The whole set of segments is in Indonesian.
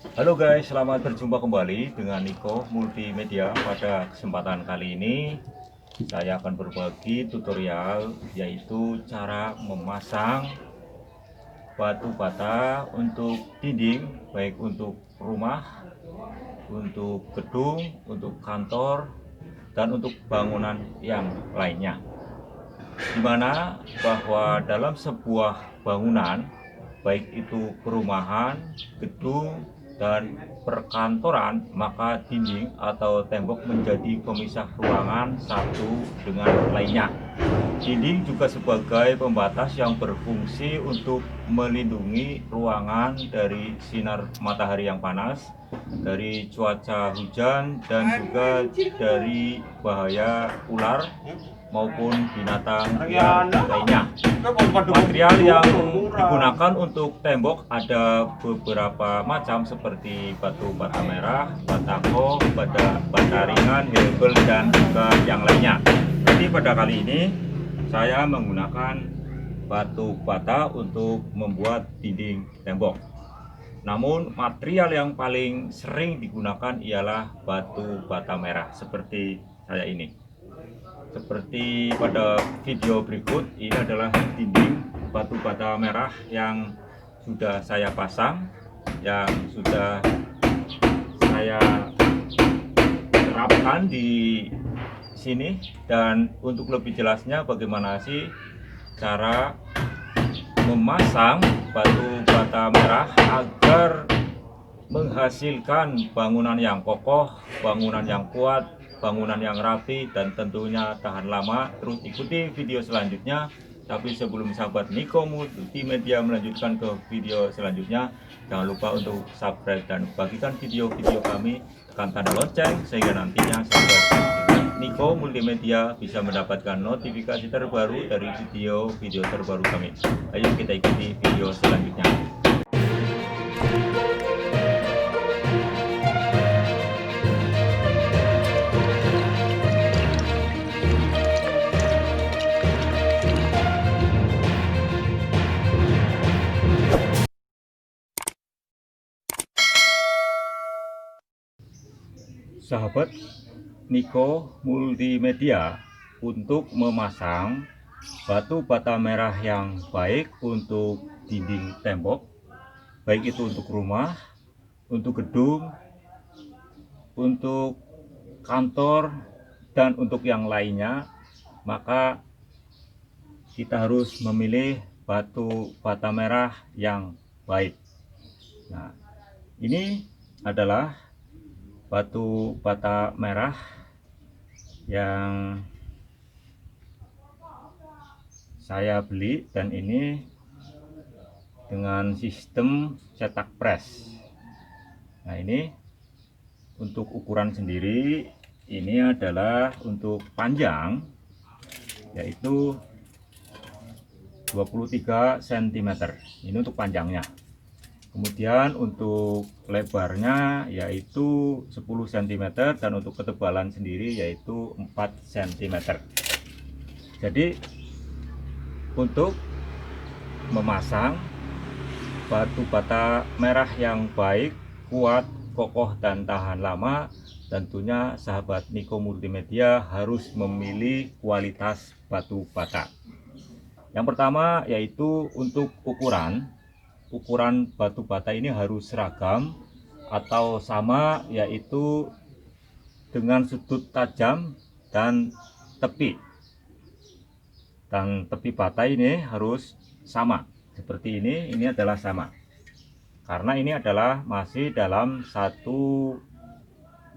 Halo guys, selamat berjumpa kembali dengan Niko Multimedia. Pada kesempatan kali ini saya akan berbagi tutorial yaitu cara memasang batu bata untuk dinding, baik untuk rumah, untuk gedung, untuk kantor, dan untuk bangunan yang lainnya. Dimana bahwa dalam sebuah bangunan, baik itu perumahan, gedung, dan perkantoran, maka dinding atau tembok menjadi pemisah ruangan satu dengan lainnya. Dinding juga sebagai pembatas yang berfungsi untuk melindungi ruangan dari sinar matahari yang panas, dari cuaca hujan, dan juga dari bahaya ular maupun binatang liar lainnya. Material yang digunakan untuk tembok ada beberapa macam seperti batu bata merah, batako, bata ringan, hebel, dan juga yang lainnya. Jadi pada kali ini saya menggunakan batu bata untuk membuat dinding tembok. Namun material yang paling sering digunakan ialah batu bata merah seperti saya ini. Seperti pada video berikut, ini adalah dinding batu bata merah yang sudah saya pasang, yang sudah saya terapkan di sini. Dan untuk lebih jelasnya bagaimana sih cara memasang batu bata merah agar menghasilkan bangunan yang kokoh, bangunan yang kuat, bangunan yang rapi, dan tentunya tahan lama. Terus ikuti video selanjutnya. Tapi sebelum sahabat Niko Multimedia melanjutkan ke video selanjutnya, jangan lupa untuk subscribe dan bagikan video-video kami, tekan tanda lonceng sehingga nantinya sahabat Niko Multimedia bisa mendapatkan notifikasi terbaru dari video-video terbaru kami. Ayo kita ikuti video selanjutnya. Sahabat Niko Multimedia, untuk memasang batu bata merah yang baik untuk dinding tembok, baik itu untuk rumah, untuk gedung, untuk kantor, dan untuk yang lainnya, maka kita harus memilih batu bata merah yang baik. Nah, ini adalah batu bata merah yang saya beli, dan ini dengan sistem cetak press. Nah, ini untuk ukuran sendiri, ini adalah untuk panjang yaitu 23 cm. Ini untuk panjangnya. Kemudian untuk lebarnya yaitu 10 cm, dan untuk ketebalan sendiri yaitu 4 cm. Jadi untuk memasang batu bata merah yang baik, kuat, kokoh, dan tahan lama, tentunya sahabat Niko Multimedia harus memilih kualitas batu bata. Yang pertama yaitu untuk ukuran batu bata ini harus seragam atau sama, yaitu dengan sudut tajam dan tepi. Dan tepi bata ini harus sama seperti ini adalah sama, karena ini adalah masih dalam satu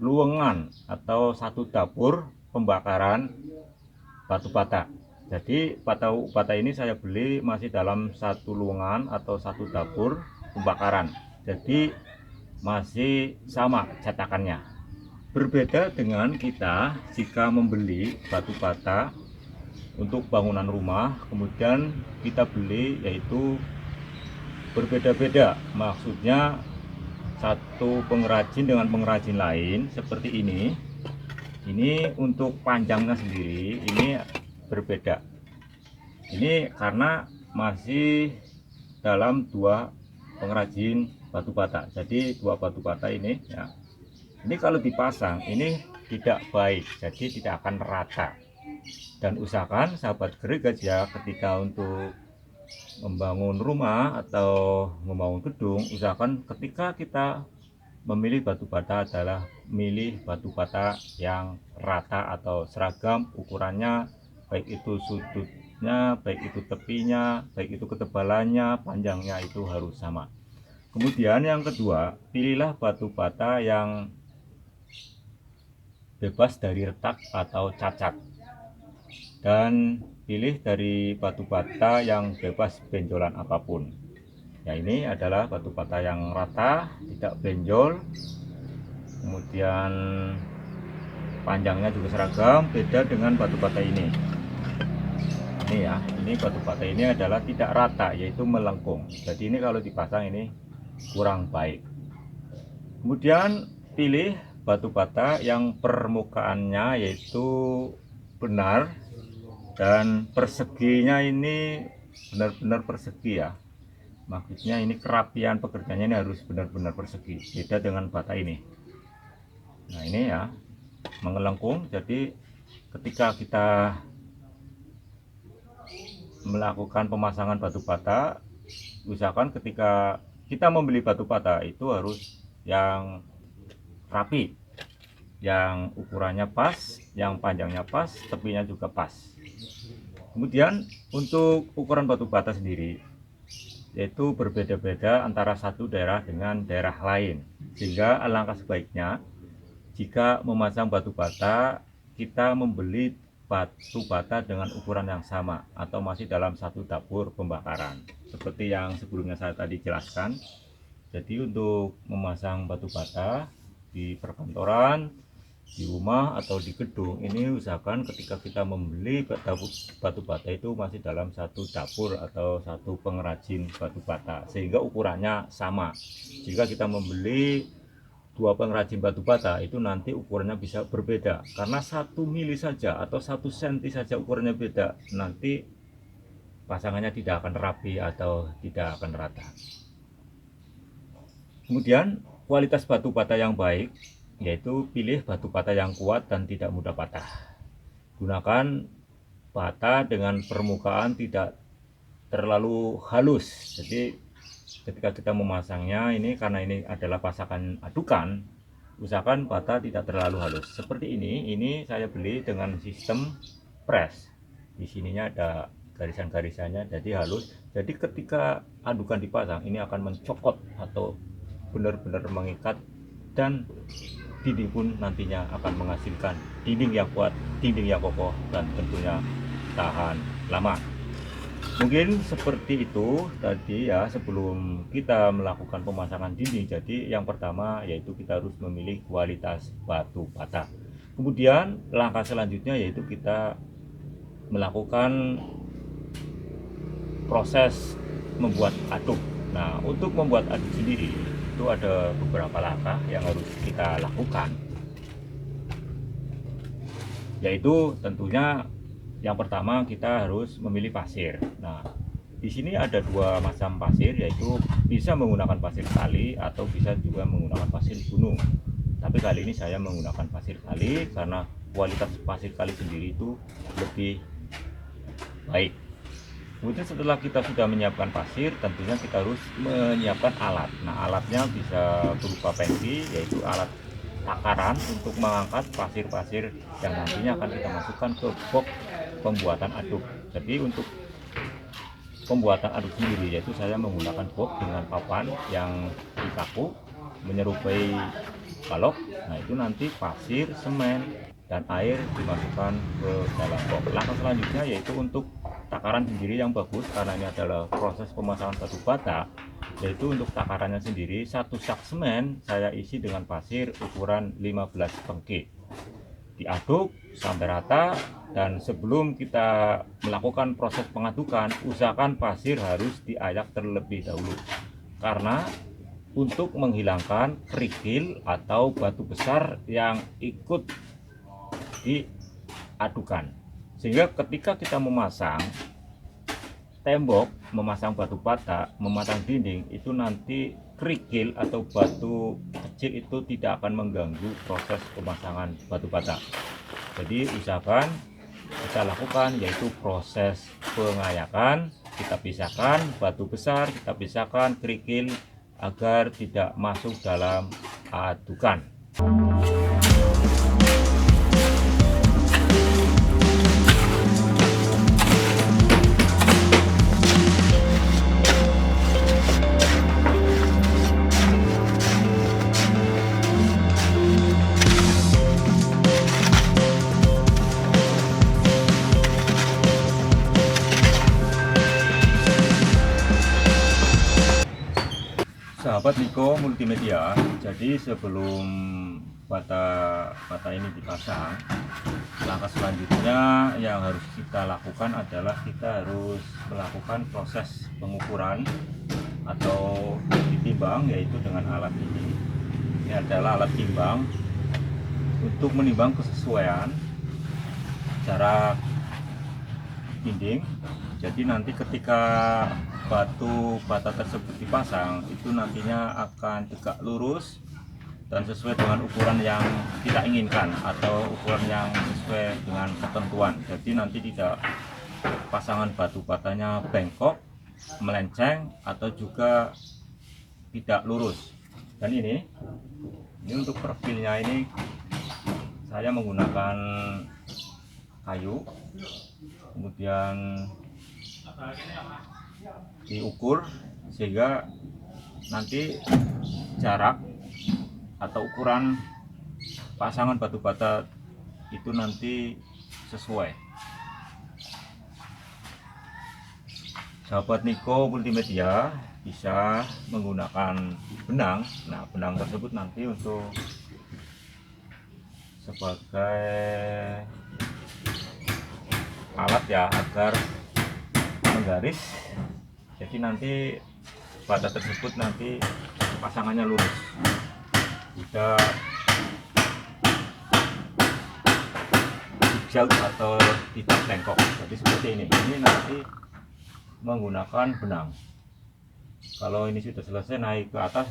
luengan atau satu dapur pembakaran batu bata. Jadi batu bata ini saya beli masih dalam satu luengan atau satu dapur pembakaran, jadi masih sama cetakannya. Berbeda dengan kita jika membeli batu bata untuk bangunan rumah, kemudian kita beli yaitu berbeda-beda, maksudnya satu pengrajin dengan pengrajin lain seperti ini untuk panjangnya sendiri ini berbeda. Ini karena masih dalam dua pengrajin batu bata. Jadi dua batu bata ini ya, ini kalau dipasang ini tidak baik, jadi tidak akan rata. Dan usahakan sahabat gergaji ya, ketika untuk membangun rumah atau membangun gedung, usahakan ketika kita memilih batu bata adalah milih batu bata yang rata atau seragam ukurannya, baik itu sudutnya, baik itu tepinya, baik itu ketebalannya, panjangnya itu harus sama. Kemudian yang kedua, pilihlah batu bata yang bebas dari retak atau cacat, dan pilih dari batu bata yang bebas benjolan apapun. Ya, ini adalah batu bata yang rata, tidak benjol, kemudian panjangnya juga seragam, beda dengan batu bata ini. Ini ya, ini batu bata ini adalah tidak rata, yaitu melengkung. Jadi ini kalau dipasang ini kurang baik. Kemudian pilih batu bata yang permukaannya yaitu benar dan perseginya ini benar-benar persegi ya. Maksudnya ini kerapian pekerjaannya ini harus benar-benar persegi, beda dengan bata ini. Nah ini ya, mengelengkung. Jadi ketika kita melakukan pemasangan batu bata, usahakan ketika kita membeli batu bata itu harus yang rapi, yang ukurannya pas, yang panjangnya pas, tepinya juga pas. Kemudian untuk ukuran batu bata sendiri yaitu berbeda-beda antara satu daerah dengan daerah lain, sehingga alangkah sebaiknya jika memasang batu bata kita membeli batu bata dengan ukuran yang sama atau masih dalam satu dapur pembakaran seperti yang sebelumnya saya tadi jelaskan. Jadi untuk memasang batu bata di perkantoran, di rumah atau di gedung ini, usahakan ketika kita membeli batu bata itu masih dalam satu dapur atau satu pengrajin batu bata sehingga ukurannya sama. Jika kita membeli dua pengrajin batu bata itu nanti ukurannya bisa berbeda karena 1 mili saja atau 1 senti saja ukurannya beda, nanti pasangannya tidak akan rapi atau tidak akan rata. Kemudian kualitas batu bata yang baik yaitu pilih batu bata yang kuat dan tidak mudah patah. Gunakan bata dengan permukaan tidak terlalu halus. Jadi ketika kita memasangnya ini, karena ini adalah pasangan adukan, usahakan bata tidak terlalu halus. Seperti ini saya beli dengan sistem press. Di sininya ada garisan-garisannya jadi halus. Jadi ketika adukan dipasang ini akan mencokot atau benar-benar mengikat, dan dinding pun nantinya akan menghasilkan dinding yang kuat, dinding yang kokoh, dan tentunya tahan lama. Mungkin seperti itu tadi ya sebelum kita melakukan pemasangan dinding. Jadi yang pertama yaitu kita harus memilih kualitas batu bata. Kemudian langkah selanjutnya yaitu kita melakukan proses membuat aduk. Nah, untuk membuat aduk sendiri itu ada beberapa langkah yang harus kita lakukan, yaitu tentunya yang pertama kita harus memilih pasir. Nah, di sini ada dua macam pasir, yaitu bisa menggunakan pasir kali atau bisa juga menggunakan pasir gunung. Tapi kali ini saya menggunakan pasir kali karena kualitas pasir kali sendiri itu lebih baik. Kemudian setelah kita sudah menyiapkan pasir, tentunya kita harus menyiapkan alat. Nah, alatnya bisa berupa pengki, yaitu alat takaran untuk mengangkat pasir-pasir yang nantinya akan kita masukkan ke box pembuatan aduk. Jadi untuk pembuatan aduk sendiri yaitu saya menggunakan box dengan papan yang dikaku menyerupai balok. Nah, itu nanti pasir, semen, dan air dimasukkan ke dalam box. Langkah selanjutnya yaitu untuk takaran sendiri yang bagus, karena ini adalah proses pemasangan batu bata. Yaitu untuk takarannya sendiri, 1 sak semen saya isi dengan pasir ukuran 15 pengki, diaduk sampai rata. Dan sebelum kita melakukan proses pengadukan, usahakan pasir harus diayak terlebih dahulu, karena untuk menghilangkan kerikil atau batu besar yang ikut diadukan, sehingga ketika kita memasang tembok memasang batu bata, memasang dinding itu nanti kerikil atau batu kecil itu tidak akan mengganggu proses pemasangan batu bata. Jadi usahakan kita lakukan yaitu proses pengayakan, kita pisahkan batu besar, kita pisahkan kerikil agar tidak masuk dalam adukan. Sahabat Niko Multimedia, jadi sebelum bata ini dipasang, langkah selanjutnya yang harus kita lakukan adalah kita harus melakukan proses pengukuran atau ditimbang, yaitu dengan alat ini. Ini adalah alat timbang untuk menimbang kesesuaian jarak dinding. Jadi nanti ketika batu bata tersebut dipasang, itu nantinya akan tegak lurus dan sesuai dengan ukuran yang kita inginkan atau ukuran yang sesuai dengan ketentuan. Jadi nanti tidak pasangan batu batanya bengkok, melenceng, atau juga tidak lurus. Dan ini untuk profilnya ini saya menggunakan kayu, kemudian diukur sehingga nanti jarak atau ukuran pasangan batu bata itu nanti sesuai. Sahabat Niko Multimedia bisa menggunakan benang. Nah, benang tersebut nanti untuk sebagai alat ya agar menggaris. Jadi nanti bata tersebut nanti pasangannya lurus, tidak jauh atau tidak bengkok. Jadi seperti ini. Ini nanti menggunakan benang. Kalau ini sudah selesai, naik ke atas,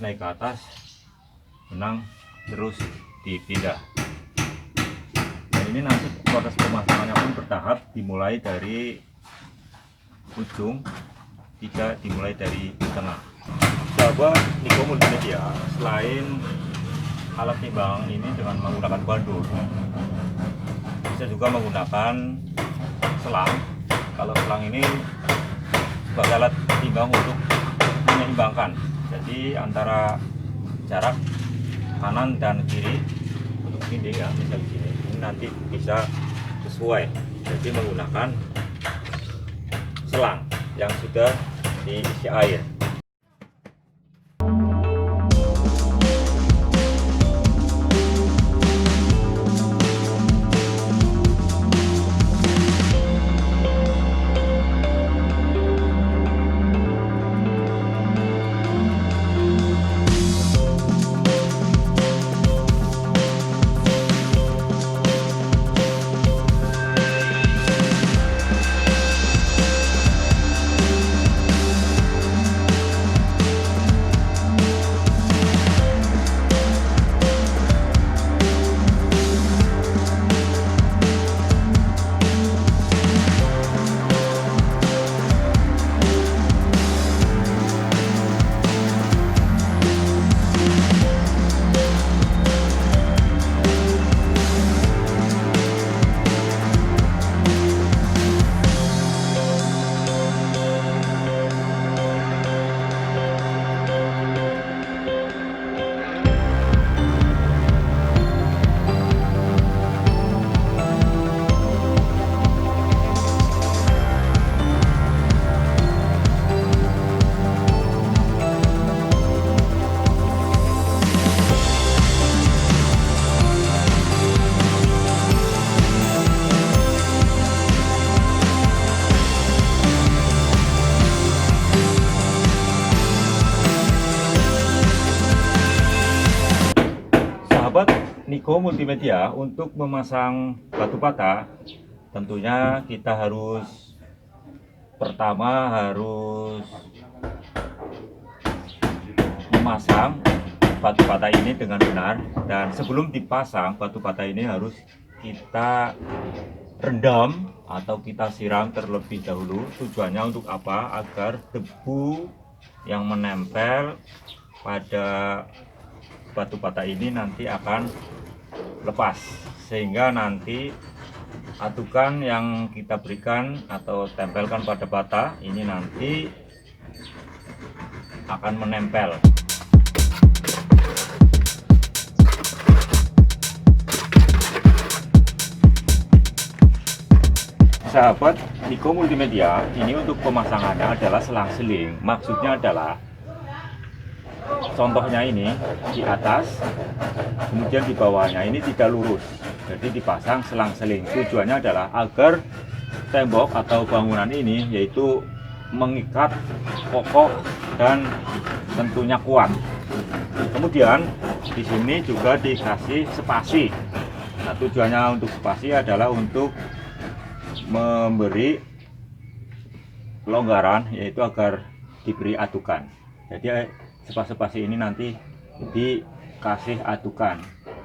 benang terus dipindah. Dan ini nanti proses pemasangannya pun bertahap, dimulai dari ujung, tidak dimulai dari tengah. Sahabat Niko Multimedia, selain alat timbang ini dengan menggunakan bandul, bisa juga menggunakan selang. Kalau selang ini sebagai alat timbang untuk menyeimbangkan, jadi antara jarak kanan dan kiri untuk dinding ya, misal di sini ini nanti bisa sesuai. Jadi menggunakan selang yang sudah diisi air. Sahabat Niko Multimedia, untuk memasang batu bata tentunya kita harus pertama harus memasang batu bata ini dengan benar, dan sebelum dipasang batu bata ini harus kita rendam atau kita siram terlebih dahulu. Tujuannya untuk apa? Agar debu yang menempel pada batu bata ini nanti akan lepas, sehingga nanti atukan yang kita berikan atau tempelkan pada bata ini nanti akan menempel. Sahabat Niko Multimedia, ini untuk pemasangannya adalah selang-seling. Maksudnya adalah contohnya ini di atas, kemudian di bawahnya ini tidak lurus, jadi dipasang selang-seling. Tujuannya adalah agar tembok atau bangunan ini yaitu mengikat, kokoh, dan tentunya kuat. Kemudian di sini juga dikasih spasi. Nah, tujuannya untuk spasi adalah untuk memberi kelonggaran, yaitu agar diberi atukan. Jadi spasi ini nanti dikasih atukan.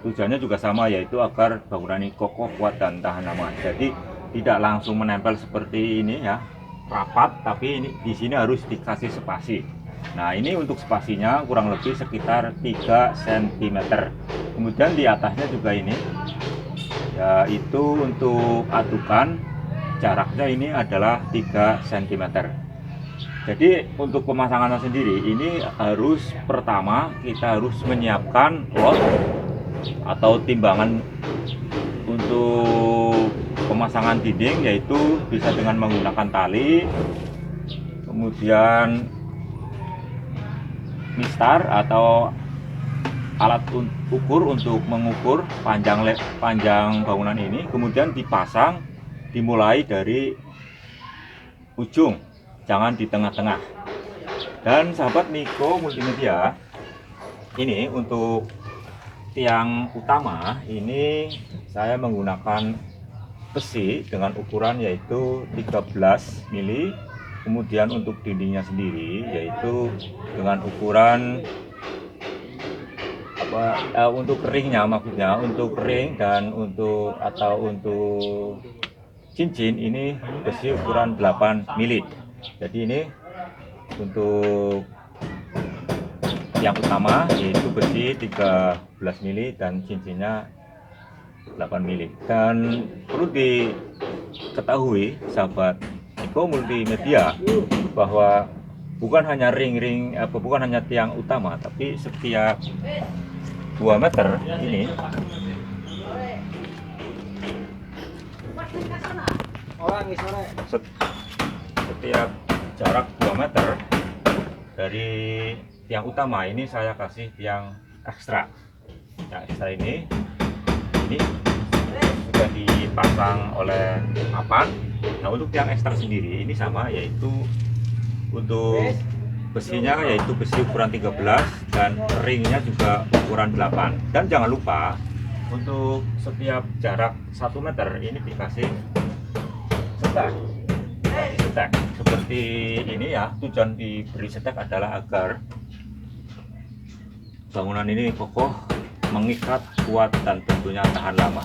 Tujuannya juga sama, yaitu agar bangunan ini kokoh, kuat, dan tahan lama. Jadi tidak langsung menempel seperti ini ya, rapat, tapi ini di sini harus dikasih spasi. Nah, ini untuk spasinya kurang lebih sekitar 3 cm. Kemudian di atasnya juga ini, yaitu untuk atukan jaraknya ini adalah 3 cm. Jadi untuk pemasangannya sendiri ini harus pertama kita harus menyiapkan lot atau timbangan untuk pemasangan dinding, yaitu bisa dengan menggunakan tali, kemudian mistar atau alat ukur untuk mengukur panjang bangunan ini, kemudian dipasang dimulai dari ujung, jangan di tengah-tengah. Dan sahabat Niko Multimedia, ini untuk tiang utama ini saya menggunakan besi dengan ukuran yaitu 13 mili. Kemudian untuk dindingnya sendiri yaitu dengan ukuran untuk ringnya, maksudnya untuk ring, dan untuk cincin ini besi ukuran 8 mili. Jadi ini untuk yang utama yaitu besi 13 mili dan cincinnya 8 mili. Dan perlu diketahui sahabat Niko Multimedia bahwa bukan hanya bukan hanya tiang utama, tapi setiap 2 meter ini setiap jarak 2 meter dari tiang utama ini saya kasih tiang ekstra. Yang ekstra ini sudah dipasang oleh papan. Nah, untuk tiang ekstra sendiri ini sama, yaitu untuk besinya yaitu besi ukuran 13 dan ringnya juga ukuran 8. Dan jangan lupa untuk setiap jarak 1 meter ini dikasih setek seperti ini ya. Tujuan diberi setek adalah agar bangunan ini kokoh, mengikat, kuat, dan tentunya tahan lama.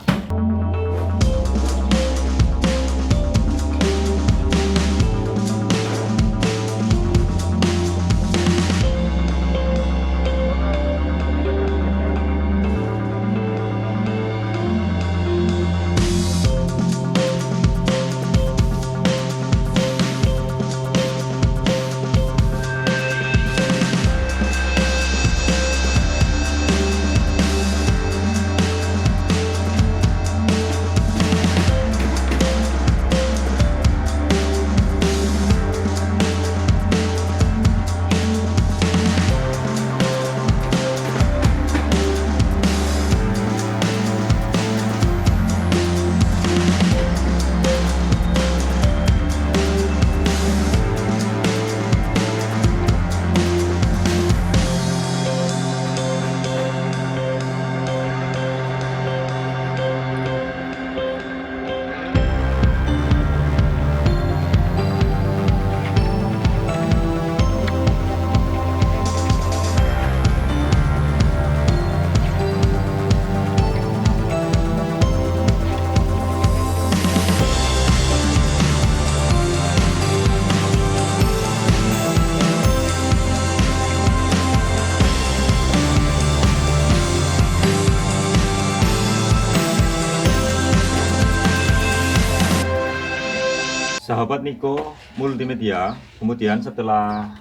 Sahabat Niko Multimedia, kemudian setelah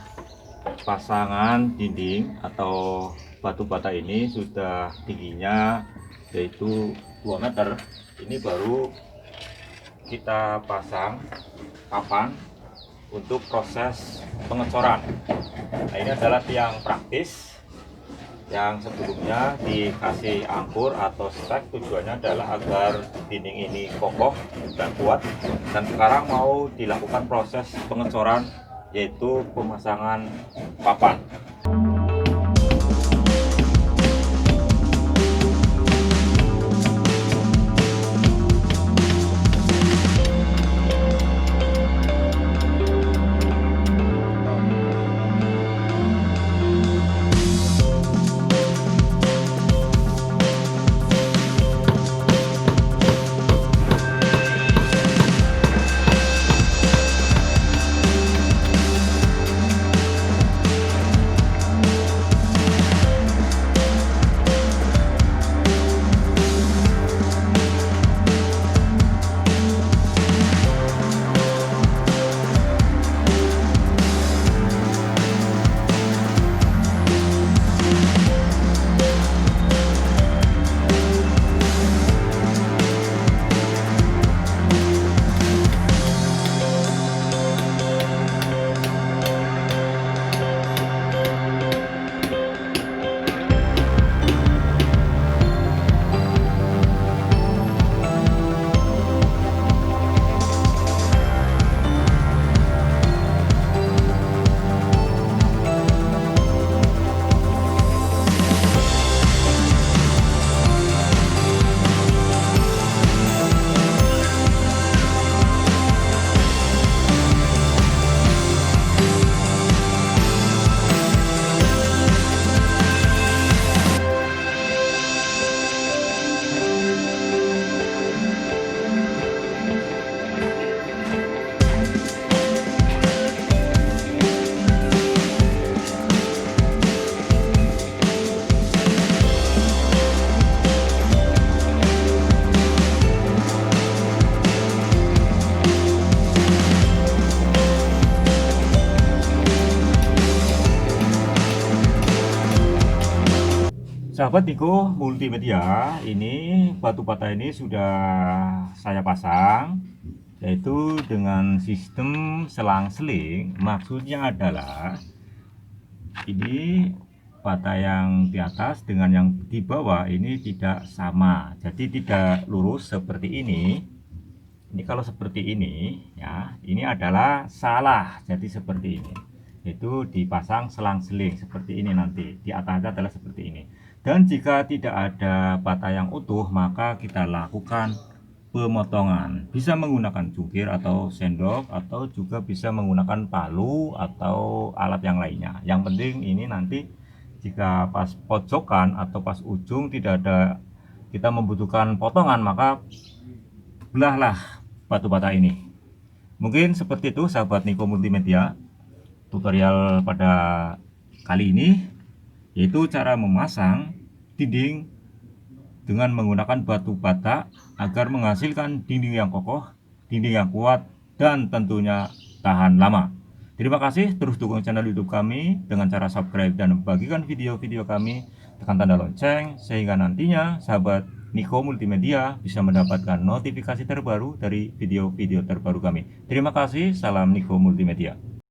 pasangan dinding atau batu bata ini sudah tingginya yaitu 2 meter, ini baru kita pasang papan untuk proses pengecoran. Nah, ini adalah tiang praktis yang sebelumnya dikasih angkur atau stek, tujuannya adalah agar dinding ini kokoh dan kuat, dan sekarang mau dilakukan proses pengecoran yaitu pemasangan papan. Sahabat Niko Multimedia, ini batu bata ini sudah saya pasang yaitu dengan sistem selang-seling. Maksudnya adalah ini bata yang di atas dengan yang di bawah ini tidak sama, jadi tidak lurus seperti ini. Ini kalau seperti ini ya, ini adalah salah, jadi seperti ini, itu dipasang selang-seling seperti ini. Nanti di atasnya adalah seperti ini. Dan jika tidak ada bata yang utuh, maka kita lakukan pemotongan. Bisa menggunakan cungkir atau sendok, atau juga bisa menggunakan palu atau alat yang lainnya. Yang penting ini nanti jika pas pojokan atau pas ujung tidak ada, kita membutuhkan potongan, maka belahlah batu bata ini. Mungkin seperti itu sahabat Niko Multimedia, tutorial pada kali ini yaitu cara memasang dinding dengan menggunakan batu bata agar menghasilkan dinding yang kokoh, dinding yang kuat, dan tentunya tahan lama. Terima kasih, terus dukung channel YouTube kami dengan cara subscribe dan membagikan video-video kami, tekan tanda lonceng sehingga nantinya sahabat Niko Multimedia bisa mendapatkan notifikasi terbaru dari video-video terbaru kami. Terima kasih, salam Niko Multimedia.